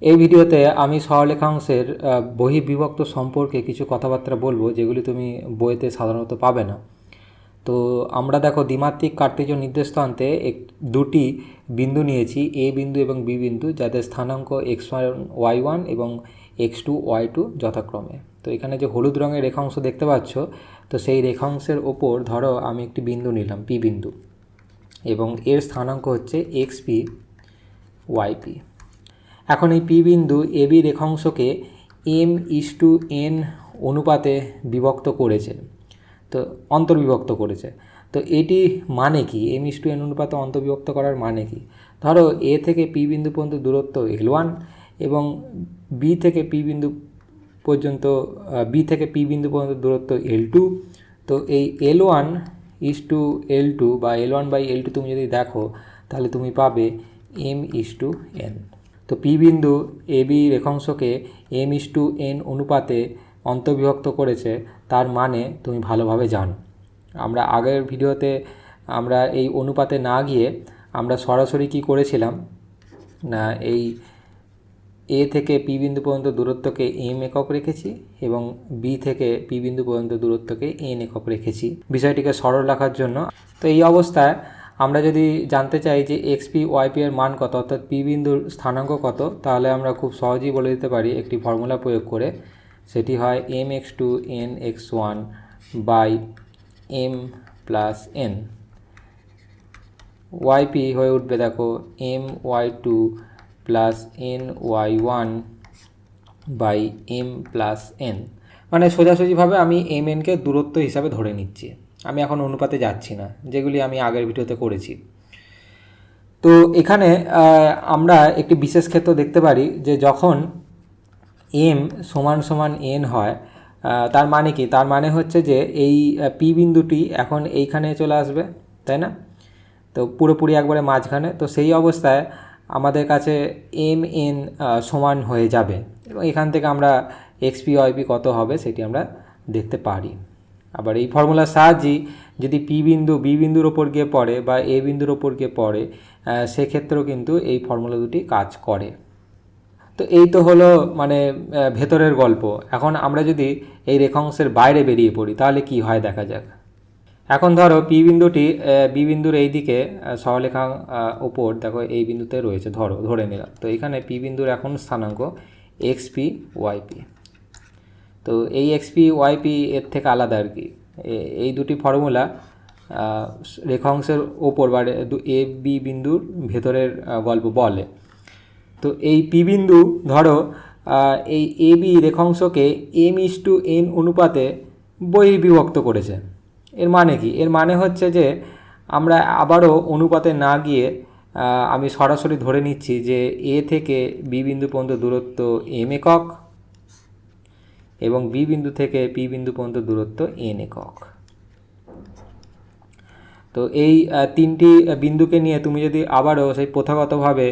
এই ভিডিওতে আমি সরলরেখাংশের বহির্বিভক্ত সম্পর্কে কিছু কথাবার্তা বলবো, যেগুলি তুমি বইতে সাধারণত পাবে না। তো আমরা দেখো দ্বিমাত্রিক কার্তেজীয় নির্দেশান্তে দুটি বিন্দু নিয়েছি, এ বিন্দু এবং বি বিন্দু, যাদের স্থানাঙ্ক x1 y1 এবং x2 y2 যথাক্রমে। তো এখানে যে হলুদ রঙের রেখাংশ দেখতে পাচ্ছ, তো সেই রেখাংশের ওপর ধরো আমি একটি বিন্দু নিলাম, পি বিন্দু, এবং এর স্থানাঙ্ক হচ্ছে xp yp। এখন এই পি বিন্দু এ বি রেখাংশকে m:n অনুপাতে বিভক্ত করেছে, তো অন্তর্বিভক্ত করেছে। তো এটি মানে কি, m:n অনুপাতে অন্তর্বিভক্ত করার মানে কি? ধরো এ থেকে পি বিন্দু পর্যন্ত দূরত্ব L1 এবং বি থেকে পি বিন্দু পর্যন্ত পর্যন্ত দূরত্ব L2। তো এই L1:L2 বা L1/L2 তুমি যদি দেখো, তাহলে তুমি পাবে m:n। তো পি বিন্দু এ বি রেখাংশকে m:n অনুপাতে অন্তর্বিভক্ত করেছে, তার মানে তুমি ভালোভাবে জানো। আমরা আগের ভিডিওতে আমরা এই অনুপাতে না গিয়ে আমরা সরাসরি কি করেছিলাম না, এই এ থেকে পি বিন্দু পর্যন্ত দূরত্বকে m একক রেখেছি এবং বি থেকে পি বিন্দু পর্যন্ত দূরত্বকে n একক রেখেছি, বিষয়টিকে সরল রাখার জন্য। তো এই অবস্থায় আমরা যদি জানতে চাই যে xp yp এর মান কত, অর্থাৎ পি বিন্দুর স্থানাঙ্ক কত, তাহলে আমরা খুব সহজেই বলে দিতে পারি একটি ফর্মুলা প্রয়োগ করে। সেটি হয় mx2 nx1 by m plus n। yp হয়ে উঠবে দেখো my2 plus ny1 by m plus n। মানে সোজাসুজিভাবে আমি mnকে দূরত্ব হিসাবে ধরে নিচ্ছি, আমি এখন অনুপাতে যাচ্ছি না, যেগুলি আমি আগের ভিডিওতে করেছি। তো এখানে আমরা একটি বিশেষ ক্ষেত্র দেখতে পারি যে যখন m সমান সমান n হয়, তার মানে কি? তার মানে হচ্ছে যে এই পি বিন্দুটি এখন এইখানে চলে আসবে, তাই না? তো পুরোপুরি একবারে মাঝখানে। তো সেই অবস্থায় আমাদের কাছে mn সমান হয়ে যাবে এবং এখান থেকে আমরা xp yp কত হবে সেটি আমরা দেখতে পারি। আবার এই ফর্মুলার সাহায্যেই যদি পি বিন্দু বি বিন্দুর ওপর গিয়ে পড়ে বা এ বিন্দুর ওপর গিয়ে পড়ে, সেক্ষেত্রেও কিন্তু এই ফর্মুলা দুটি কাজ করে। তো এই তো হলো মানে ভেতরের গল্প। এখন আমরা যদি এই রেখাংশের বাইরে বেরিয়ে পড়ি, তাহলে কি হয় দেখা যাক। এখন ধরো পি বিন্দুটি বি বিন্দুর এই দিকে সরলরেখা ওপর দেখো এই বিন্দুতে রয়েছে, ধরে নিলাম। তো এখানে পি বিন্দুর এখন স্থানাঙ্ক xp yp। তো এই xp yp এর থেকে আলাদা আর কি। এই দুটি ফর্মুলা রেখাংশের ওপর বা এ বি বিন্দুর ভেতরের গল্প বলে। তো এই পি বিন্দু ধরো এই এ বি রেখাংশকে m:n অনুপাতে বহির্বিভক্ত করেছে। এর মানে কি? এর মানে হচ্ছে যে আমরা আবারও অনুপাতে না গিয়ে আমি সরাসরি ধরে নিচ্ছি যে এ থেকে বি বিন্দু পর্যন্ত দূরত্ব m একক এবং বি বিন্দু থেকে পি বিন্দু পর্যন্ত দূরত্ব n একক। তো এই তিনটি বিন্দুকে নিয়ে তুমি যদি আবারও সেই প্রথাগতভাবে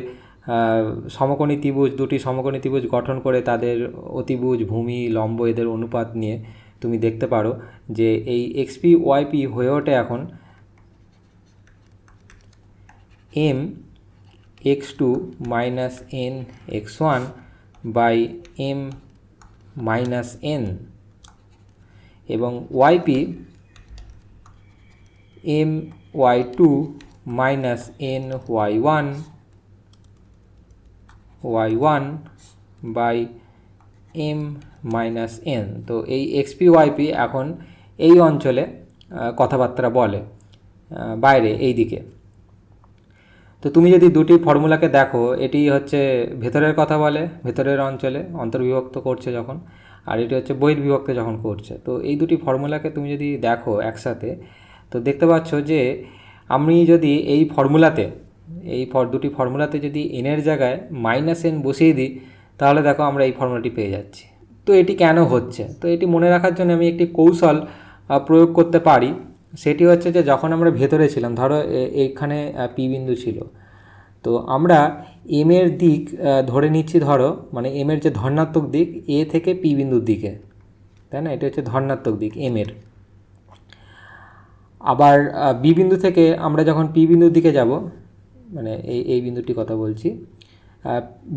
দুটি সমকোণী ত্রিভুজ গঠন করে তাদের অতিভুজ, ভূমি, লম্ব এদের অনুপাত নিয়ে তুমি দেখতে পারো যে এই xp yp হয়ে ওঠে এখন m x2 minus n x1 by m minus n এবং yp m y2 minus n y1 by m minus n। তো এই xp yp এখন এই অঞ্চলে কথাবার্তা বলে, বাইরে এই দিকে। তো তুমি যদি দুটি ফর্মুলাকে দেখো, এটি হচ্ছে ভেতরের কথা বলে, ভেতরের অঞ্চলে অন্তর্বিভক্ত করছে যখন, আর এটি হচ্ছে বহির্বিভক্ত যখন করছে। তো এই দুটি ফর্মুলাকে তুমি যদি দেখো একসাথে, তো দেখতে পাচ্ছ যে আমি যদি এই ফর্মুলাতে দুটি ফর্মুলাতে যদি n এর জায়গায় -n বসিয়ে দিই, তাহলে দেখো আমরা এই ফর্মুলাটি পেয়ে যাচ্ছি। তো এটি কেন হচ্ছে? তো এটি মনে রাখার জন্য আমি একটি কৌশল প্রয়োগ করতে পারি। সেটি হচ্ছে যে যখন আমরা ভেতরে ছিলাম, ধরো এইখানে পি বিন্দু ছিল, তো আমরা এম এর দিক ধরে নিচ্ছি, ধরো মানে এম এর যে ধনাত্মক দিক এ থেকে পি বিন্দুর দিকে, তাই না? এটা হচ্ছে ধনাত্মক দিক এম এর। আবার বি বিন্দু থেকে আমরা যখন পি বিন্দুর দিকে যাব, মানে এই বিন্দুটি কথা বলছি,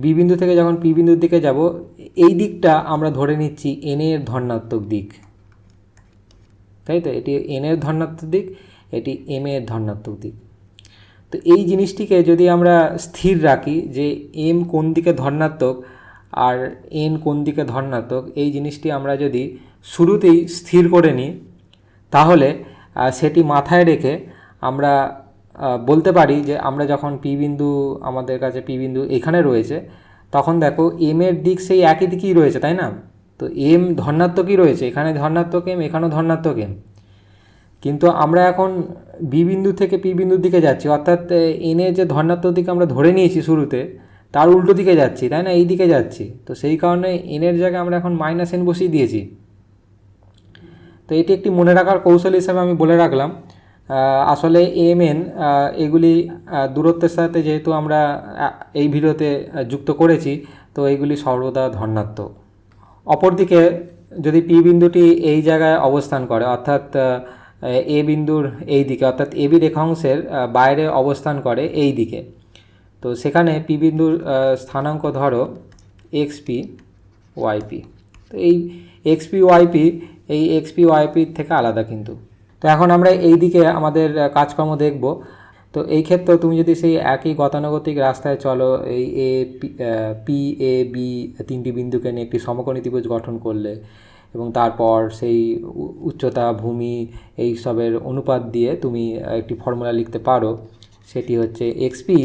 বি বিন্দু থেকে যখন পি বিন্দুর দিকে যাব, এই দিকটা আমরা ধরে নিচ্ছি এন এর ধনাত্মক দিক, তাই তো? এটি এন এর ধনাত্মক দিক, এটি এম এর ধনাত্মক দিক। তো এই জিনিসটিকে যদি আমরা স্থির রাখি যে এম কোন দিকে ধনাত্মক আর এন কোন দিকে ধনাত্মক, এই জিনিসটি আমরা যদি শুরুতেই স্থির করে নিই, তাহলে সেটি মাথায় রেখে আমরা বলতে পারি যে আমরা যখন পি বিন্দু, আমাদের কাছে পি বিন্দু এখানে রয়েছে, তখন দেখো এম এর দিক সেই একই দিকেই রয়েছে, তাই না? তো এম ধনাত্মকই রয়েছে, এখানে ধনাত্মক এম, এখানেও ধনাত্মক এম। কিন্তু আমরা এখন বি বিন্দু থেকে পি বিন্দুর দিকে যাচ্ছি, অর্থাৎ এন এর যে ধনাত্মক দিকে আমরা ধরে নিয়েছি শুরুতে, তার উল্টো দিকে যাচ্ছি, তাই না? এই দিকে যাচ্ছি। তো সেই কারণে এন এর জায়গায় আমরা এখন মাইনাস এন বসিয়ে দিয়েছি। তো এটি একটি মনে রাখার কৌশল হিসাবে আমি বলে রাখলাম। আসলে এম এন এগুলি দূরত্বের সাথে যেহেতু আমরা এই ভিডিওতে যুক্ত করেছি, তো এইগুলি সর্বদা ধনাত্মক। অপরদিকে যদি পি বিন্দুটি এই জায়গায় অবস্থান করে, অর্থাৎ এ বিন্দুর এই দিকে, অর্থাৎ এ বি রেখাংশের বাইরে অবস্থান করে এই দিকে, তো সেখানে পি বিন্দুর স্থানাঙ্ক ধরো এক্সপি ওয়াইপি। তো এই এক্সপি ওয়াইপি, এই এক্সপি ওয়াইপির থেকে আলাদা কিন্তু। তো এখন আমরা এই দিকে আমাদের কাজকর্ম দেখব। তো এই ক্ষেত্রে তুমি যদি সেই একই গতানুগতিক রাস্তায় চলো, এই পি এ বি তিনটি বিন্দুকে নিয়ে একটি সমকোণী ত্রিভুজ গঠন করলে, এবং তারপর সেই উচ্চতা, ভূমি, এই সবের অনুপাত দিয়ে তুমি একটি ফর্মুলা লিখতে পারো। সেটি হচ্ছে এক্সপি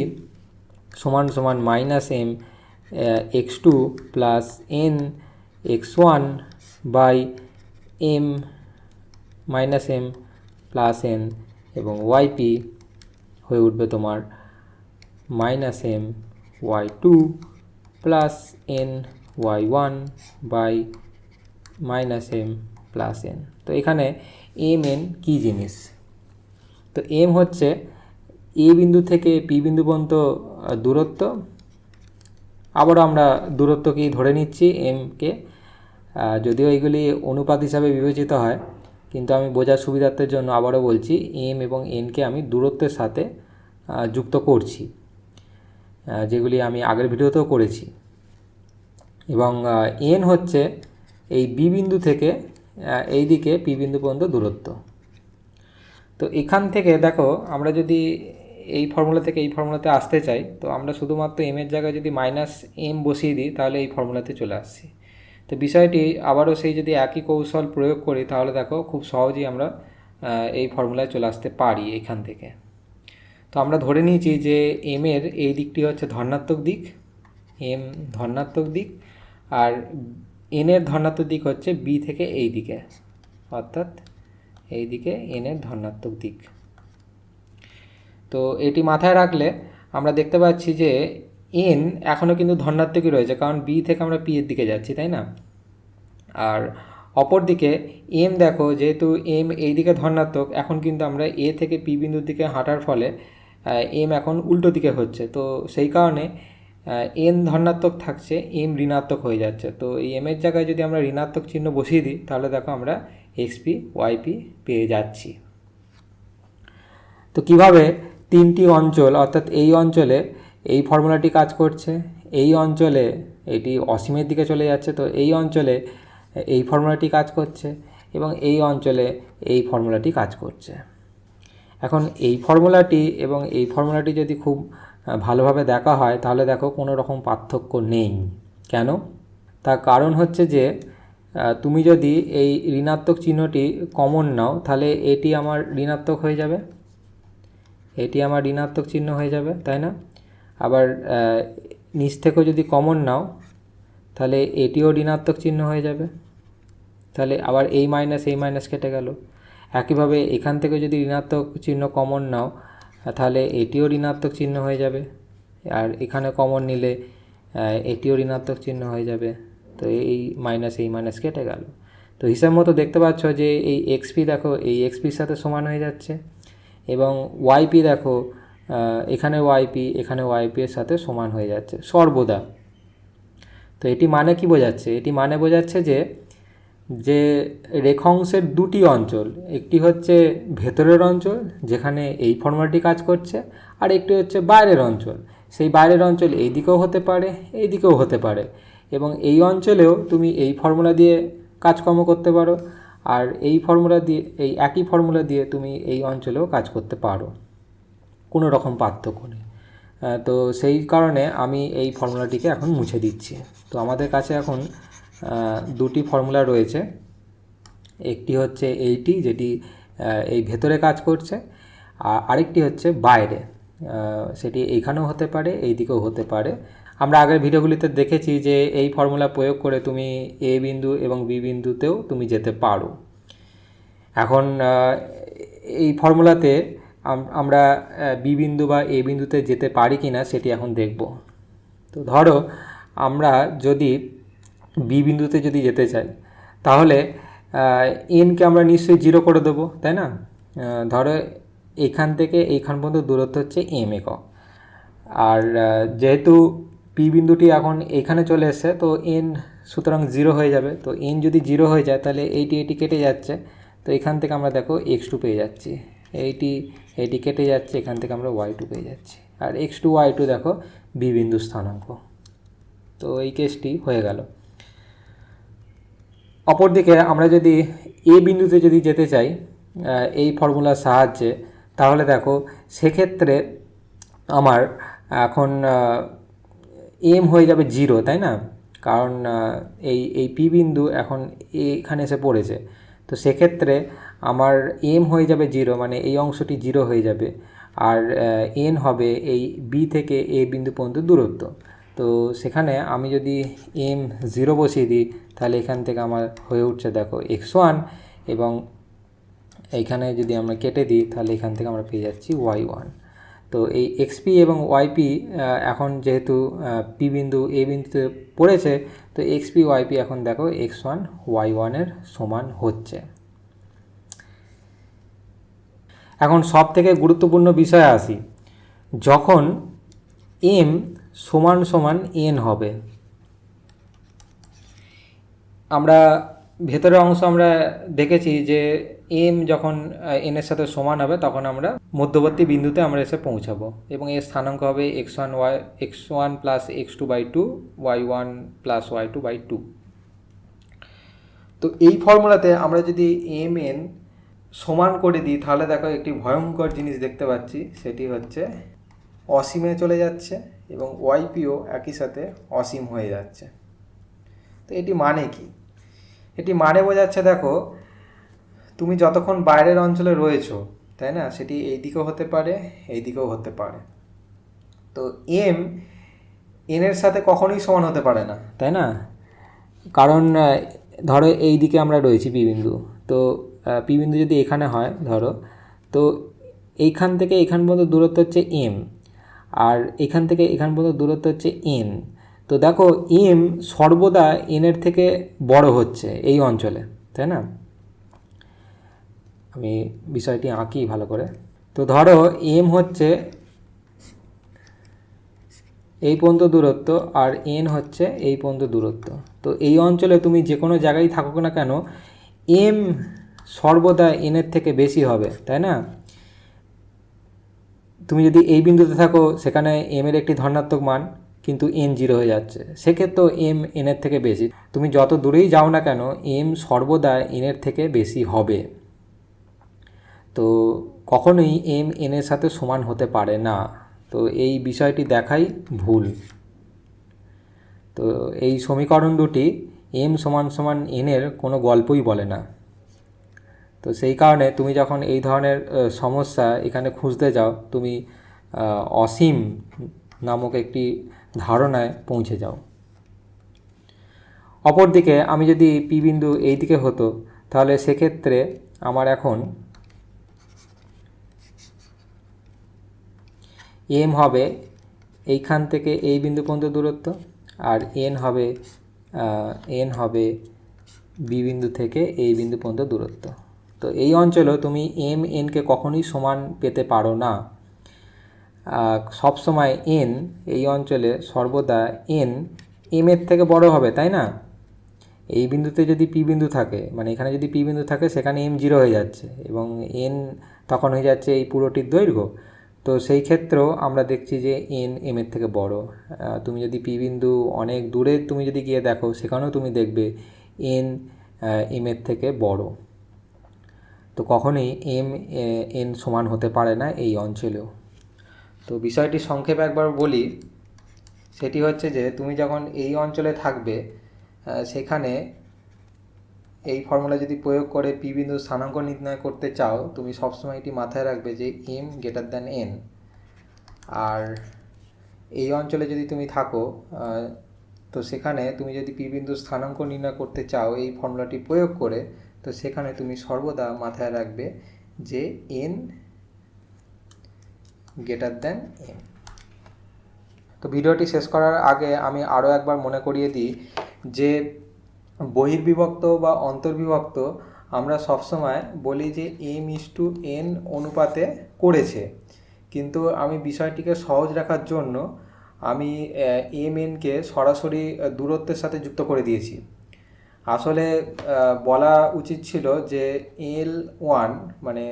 সমান সমান minus M X two plus N X one by M minus M plus N, এবং ওয়াইপি হয়ে উঠবে তোমার minus M Y two plus N Y one by minus M plus N. তো এখানে এম এন কী জিনিস? তো এম হচ্ছে এ বিন্দু থেকে পি বিন্দু পর্যন্ত দূরত্ব। আবারও আমরা দূরত্বকেই ধরে নিচ্ছি এমকে, যদিও এইগুলি অনুপাত হিসাবে বিবেচিত হয়, কিন্তু আমি বোঝার সুবিধার্থের জন্য আবারও বলছি এম এবং এনকে আমি দূরত্বের সাথে যুক্ত করছি, যেগুলি আমি আগের ভিডিওতেও করেছি। এবং এন হচ্ছে এই বি বিন্দু থেকে এই দিকে পি বিন্দু পর্যন্ত দূরত্ব। তো এখান থেকে দেখো, আমরা যদি এই ফর্মুলা থেকে এই ফর্মুলাতে আসতে চাই, তো আমরা শুধুমাত্র এম এর জায়গায় যদি মাইনাস এম বসিয়ে দিই, তাহলে এই ফর্মুলাতে চলে আসছি। তো বিষয়টি আবারও সেই যদি একই কৌশল প্রয়োগ করি, তাহলে দেখো খুব সহজেই আমরা এই ফর্মুলায় চলে আসতে পারি এখান থেকে। তো আমরা ধরে নিয়েছি যে এম এর এই দিকটি হচ্ছে ধনাত্মক দিক, এম ধনাত্মক দিক, আর এন এর ধনাত্মক দিক হচ্ছে বি থেকে এই দিকে, অর্থাৎ এই দিকে এন এর ধনাত্মক দিক। তো এটি মাথায় রাখলে আমরা দেখতে পাচ্ছি যে এন এখনও কিন্তু ধনাত্মকই রয়েছে, কারণ বি থেকে আমরা পি এর দিকে যাচ্ছি, তাই না? আর অপর দিকে এম দেখো, যেহেতু এম এই দিকে ধনাত্মক, এখন কিন্তু আমরা এ থেকে পি বিন্দুর দিকে হাঁটার ফলে এম এখন উল্টো দিকে হচ্ছে। তো সেই কারণে এন ধনাত্মক থাকছে, এম ঋণাত্মক হয়ে যাচ্ছে। তো এই এম এর জায়গায় যদি আমরা ঋণাত্মক চিহ্ন বসিয়ে দিই, তাহলে দেখো আমরা এক্সপি ওয়াইপি পেয়ে যাচ্ছি। তো কিভাবে তিনটি অঞ্চল, অর্থাৎ এই অঞ্চলে এই ফর্মুলাটি কাজ করছে, এই অঞ্চলে এটি অসীমের দিকে চলে যাচ্ছে, তো এই অঞ্চলে এই ফর্মুলাটি কাজ করছে, এবং এই অঞ্চলে এই ফর্মুলাটি কাজ করছে। এখন এই ফর্মুলাটি এবং এই ফর্মুলাটি যদি খুব ভালোভাবে দেখা হয়, তাহলে দেখো কোনো রকম পার্থক্য নেই। কেন? তার কারণ হচ্ছে যে তুমি যদি এই ঋণাত্মক চিহ্নটি কমন নাও, তাহলে এটি আমার ঋণাত্মক হয়ে যাবে, এটি আমার ঋণাত্মক চিহ্ন হয়ে যাবে, তাই না? আবার নিচ থেকেও যদি কমন নাও, তাহলে এটিও ঋণাত্মক চিহ্ন হয়ে যাবে, তাহলে আবার এই মাইনাস কেটে গেল। একইভাবে এখান থেকে যদি ঋণাত্মক চিহ্ন কমন নাও, তাহলে এটিও ঋণাত্মক চিহ্ন হয়ে যাবে, আর এখানে কমন নিলে এটিও ঋণাত্মক চিহ্ন হয়ে যাবে। তো এই মাইনাস কেটে গেল। তো হিসাব মতো দেখতে পাচ্ছ যে এই এক্সপি দেখো এই এক্সপির সাথে সমান হয়ে যাচ্ছে, এবং ওয়াইপি দেখো এখানে ওয়াইপি এখানে ওয়াইপি এর সাথে সমান হয়ে যাচ্ছে সর্বদা। তো এটি মানে কি বোঝাচ্ছে? এটি মানে বোঝাচ্ছে যে রেখাংশের দুটি অঞ্চল, একটি হচ্ছে ভেতরের অঞ্চল যেখানে এই ফর্মুলাটি কাজ করছে, আর একটি হচ্ছে বাইরের অঞ্চল, সেই বাইরের অঞ্চল এই দিকেও হতে পারে, এই দিকেও হতে পারে, এবং এই অঞ্চলেও তুমি এই ফর্মুলা দিয়ে কাজকর্ম করতে পারো, আর এই ফর্মুলা দিয়ে, এই একই ফর্মুলা দিয়ে তুমি এই অঞ্চলেও কাজ করতে পারো, কোনো রকম পার্থক্য নেই। তো সেই কারণে আমি এই ফর্মুলাটিকে এখন মুছে দিচ্ছি। তো আমাদের কাছে এখন দুটি ফর্মুলা রয়েছে, একটি হচ্ছে এইটি যেটি এই ভেতরে কাজ করছে, আর আরেকটি হচ্ছে বাইরে, সেটি এইখানেও হতে পারে, এই দিকেও হতে পারে। আমরা আগের ভিডিওগুলিতে দেখেছি যে এই ফর্মুলা প্রয়োগ করে তুমি এ বিন্দু এবং বি বিন্দুতেও তুমি যেতে পারো। এখন এই ফর্মুলাতে আমরা বি বিন্দু বা এ বিন্দুতে যেতে পারি কি না সেটি এখন দেখব। তো ধরো আমরা যদি বি বিন্দুতে যদি যেতে চাই, তাহলে এনকে আমরা নিশ্চয়ই 0 করে দেবো, তাই না? ধরো এইখান থেকে এইখান পর্যন্ত দূরত্ব হচ্ছে এম একক, আর যেহেতু পি বিন্দুটি এখন এইখানে চলে এসছে, তো এন সুতরাং 0 হয়ে যাবে। তো এন যদি 0 হয়ে যায় তাহলে এটি কেটে যাচ্ছে, তো এখান থেকে আমরা দেখো x2 পেয়ে যাচ্ছি, এটি কেটে যাচ্ছে, এখান থেকে আমরা y2 পেয়ে যাচ্ছি, আর x2 y2 দেখো বি বিন্দু স্থানাঙ্ক। তো এই কেসটি হয়ে গেল। অপরদিকে আমরা যদি এ বিন্দুতে যদি যেতে চাই এই ফর্মুলার সাহায্যে, তাহলে দেখো সেক্ষেত্রে আমার এখন এম হয়ে যাবে 0, তাই না? কারণ এই পি বিন্দু এখন এখানে এসে পড়েছে, তো সেক্ষেত্রে আমার এম হয়ে যাবে 0, মানে এই অংশটি 0 হয়ে যাবে, আর এন হবে এই বি থেকে এ বিন্দু পর্যন্ত দূরত্ব। তো সেখানে আমি যদি এম 0 বসিয়ে দিই, তাহলে এখান থেকে আমার হয়ে উঠছে দেখো x1, এবং এইখানে যদি আমরা কেটে দিই তাহলে এখান থেকে আমরা পেয়ে যাচ্ছি y1। তো এই এক্সপি এবং ওয়াইপি এখন যেহেতু পি বিন্দু এ বিন্দুতে পড়েছে, তো এক্সপি ওয়াইপি এখন দেখো x1 y1-এর সমান হচ্ছে। এখন সব থেকে গুরুত্বপূর্ণ বিষয়ে আসি, যখন এম সমান সমান এন হবে, আমরা ভেতরের অংশ আমরা দেখেছি যে এম যখন এনের সাথে সমান হবে তখন আমরা মধ্যবর্তী বিন্দুতে আমরা এসে পৌঁছাবো, এবং এর স্থানাঙ্ক হবে x1 plus x2/2 y1 plus y2/2। তো এই ফর্মুলাতে আমরা যদি এম এন সমান করে দিই, তাহলে দেখো একটি ভয়ঙ্কর জিনিস দেখতে পাচ্ছি, সেটি হচ্ছে অসীমে চলে যাচ্ছে এবং ওয়াইপিও একই সাথে অসীম হয়ে যাচ্ছে। তো এটি মানে কি? এটি মানে বোঝাচ্ছে দেখো তুমি যতক্ষণ বাইরের অঞ্চলে রয়েছো, তাই না, সেটি এই দিকেও হতে পারে, এই দিকেও হতে পারে। তো এম এনের সাথে কখনোই সমান হতে পারে না, তাই না? কারণ ধরো এই দিকে আমরা রয়েছি পি বিন্দু, তো পি বিন্দু যদি এখানে হয় ধরো, তো এইখান থেকে এখান পর্যন্ত দূরত্ব হচ্ছে এম, আর এখান থেকে এখান পর্যন্ত দূরত্ব হচ্ছে এন। তো দেখো এম সর্বদা এনের থেকে বড় হচ্ছে এই অঞ্চলে, তাই না? আমি বিষয়টি আঁকি ভালো করে। তো ধরো এম হচ্ছে এই পর্যন্ত দূরত্ব, আর এন হচ্ছে এই পর্যন্ত দূরত্ব। তো এই অঞ্চলে তুমি যে কোনো জায়গায় থাকুক না কেন, এম সর্বদা এনের থেকে বেশি হবে, তাই না? তুমি যদি এই বিন্দুতে থাকো, সেখানে এম এর একটি ধনাত্মক মান, কিন্তু এন 0 হয়ে যাচ্ছে, সেক্ষেত্রেও এম এনের থেকে বেশি। তুমি যত দূরেই যাও না কেন, এম সর্বদা এনের থেকে বেশি হবে। তো কখনোই এম এনের সাথে সমান হতে পারে না। তো এই বিষয়টি দেখাই ভুল। তো এই সমীকরণ দুটি এম সমান সমান এনের কোনো গল্পই বলে না। তো সেই কারণে তুমি যখন এই ধরনের সমস্যা এখানে খুঁজতে যাও, তুমি অসীম নামক একটি ধারণায় পৌঁছে যাও। অপরদিকে আমি যদি পি বিন্দু এই দিকে হতো, তাহলে সেক্ষেত্রে আমার এখন এম হবে এইখান থেকে এই বিন্দু পর্যন্ত দূরত্ব, আর এন হবে বি বিন্দু থেকে এই বিন্দু পর্যন্ত দূরত্ব। তো এই অঞ্চলেও তুমি এম এনকে কখনোই সমান পেতে পারো না। সবসময় এন এই অঞ্চলে সর্বদা এন এম এর থেকে বড় হবে, তাই না? এই বিন্দুতে যদি পি বিন্দু থাকে, মানে এখানে যদি পি বিন্দু থাকে, সেখানে এম 0 হয়ে যাচ্ছে এবং এন তখন হয়ে যাচ্ছে এই পুরোটির দৈর্ঘ্য। তো সেই ক্ষেত্রেও আমরা দেখছি যে এন এম এর থেকে বড়। তুমি যদি পি বিন্দু অনেক দূরে তুমি যদি গিয়ে দেখো, সেখানেও তুমি দেখবে এন এম এর থেকে বড়। তো কখনোই এম এন সমান হতে পারে না এই অঞ্চলেও। তো বিষয়টি সংক্ষেপে একবার বলি, সেটি হচ্ছে যে তুমি যখন এই অঞ্চলে থাকবে, সেখানে এই ফর্মুলা যদি প্রয়োগ করে পি বিন্দুর স্থানাঙ্ক নির্ণয় করতে চাও, তুমি সবসময় এটি মাথায় রাখবে যে এম গ্রেটার দ্যান এন। আর এই অঞ্চলে যদি তুমি থাকো, তো সেখানে তুমি যদি পি বিন্দুর স্থানাঙ্ক নির্ণয় করতে চাও এই ফর্মুলাটি প্রয়োগ করে, তো সেখানে তুমি সর্বদা মাথায় রাখবে যে এন গ্রেটার দ্যান এম। তো ভিডিওটি শেষ করার আগে আমি আরও একবার মনে করিয়ে দিই যে বহির্বিভক্ত বা অন্তর্বিভক্ত আমরা সবসময় বলি যে m/n অনুপাতে করেছে, কিন্তু আমি বিষয়টিকে সহজ রাখার জন্য আমি mnকে সরাসরি দূরত্বের সাথে যুক্ত করে দিয়েছি। আসলে বলা উচিত ছিল যে L1 মানে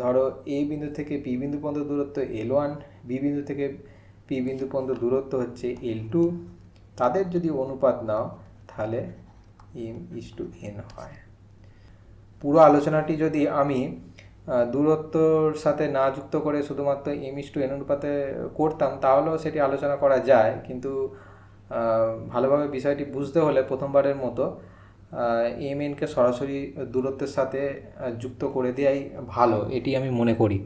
ধরো এ বিন্দু থেকে পি বিন্দু পর্যন্ত দূরত্ব L1, বি বিন্দু থেকে পি বিন্দু পর্যন্ত দূরত্ব হচ্ছে L2। তাদের যদি অনুপাত নাও তাহলে m/n হয়। পুরো আলোচনাটি যদি আমি দূরত্বর সাথে না যুক্ত করে শুধুমাত্র m/n অনুপাতে করতাম, তাহলেও সেটি আলোচনা করা যায়, কিন্তু ভালোভাবে বিষয়টি বুঝতে হলে প্রথমবারের মতো mnকে সরাসরি দূরত্বের সাথে যুক্ত করে দেওয়াই ভালো, এটি আমি মনে করি।